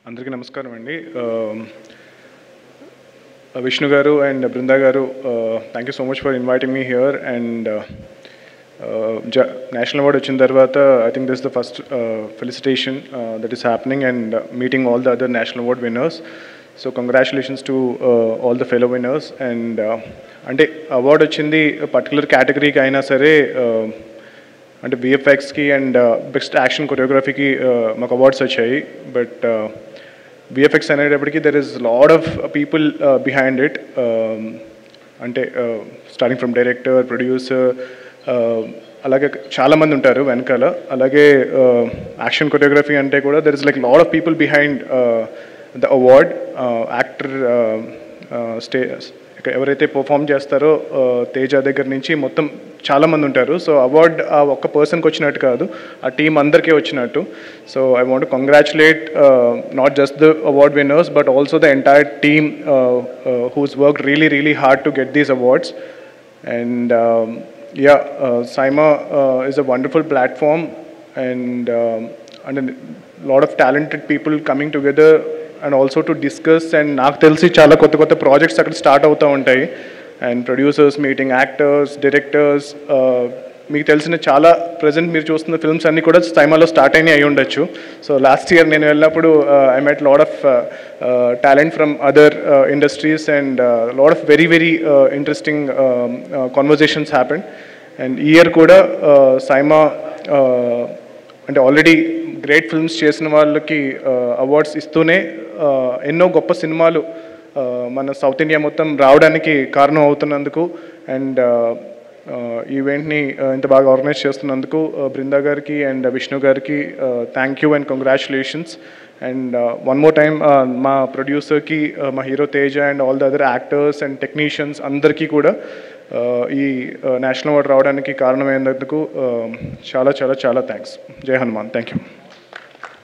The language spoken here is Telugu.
అందరికీ నమస్కారం అండి. విష్ణు గారు అండ్ బృందా గారు, thank you so much for inviting me here. And national award వచ్చిన తర్వాత I think this the first felicitation that is happening and meeting all the other national award winners. So congratulations to all the fellow winners. And అంటే అవార్డు వచ్చింది పర్టికులర్ కేటగిరీకి అయినా సరే, అంటే విఎఫ్ఎక్స్కి అండ్ బెస్ట్ యాక్షన్ కొరియోగ్రఫీకి మాకు అవార్డ్స్ వచ్చాయి. బట్ విఎఫ్ఎక్స్ అనేటప్పటికీ there is lot of people behind it, అంటే స్టార్టింగ్ ఫ్రమ్ డైరెక్టర్, ప్రొడ్యూసర్, అలాగే చాలామంది ఉంటారు వెనకాల. అలాగే యాక్షన్ కొరియోగ్రఫీ అంటే కూడా there is like lot of people behind the award. Actor ఎవరైతే పర్ఫామ్ చేస్తారో తేజ దగ్గర నుంచి మొత్తం చాలామంది ఉంటారు. సో అవార్డ్ ఆ ఒక్క పర్సన్కి వచ్చినట్టు కాదు, ఆ టీం అందరికీ వచ్చినట్టు. So I want to congratulate not just the award winners but also the entire team who's work really really hard to get these awards. And Saima is a wonderful platform, and lot of talented people coming together and also to discuss. And నాకు తెలిసి చాలా కొత్త కొత్త ప్రాజెక్ట్స్ అక్కడ స్టార్ట్ అవుతూ ఉంటాయి. And producers meeting, actors, directors, మీకు తెలిసిన చాలా ప్రజెంట్ మీరు చూస్తున్న ఫిల్మ్స్ అన్నీ కూడా సైమాలో స్టార్ట్ అయినాయి అయి ఉండొచ్చు. సో లాస్ట్ ఇయర్ నేను వెళ్ళినప్పుడు I met lot of talent from other industries and lot of very very interesting conversations happened. And ఈ ఇయర్ కూడా సైమా అంటే ఆల్రెడీ గ్రేట్ ఫిల్మ్స్ చేసిన వాళ్ళకి అవార్డ్స్ ఇస్తూనే ఎన్నో గొప్ప సినిమాలు మన సౌత్ ఇండియా మొత్తం రావడానికి కారణం అవుతున్నందుకు అండ్ ఈవెంట్ని ఇంత బాగా ఆర్గనైజ్ చేస్తున్నందుకు బృందా గారికి అండ్ విష్ణు గారికి thank you and congratulations. And one more time మా ప్రొడ్యూసర్కి, మా hero Teja and all the other actors and technicians అందరికీ కూడా ఈ నేషనల్ అవార్డు రావడానికి కారణమైనందుకు చాలా చాలా చాలా థ్యాంక్స్. జై హనుమాన్. Thank you.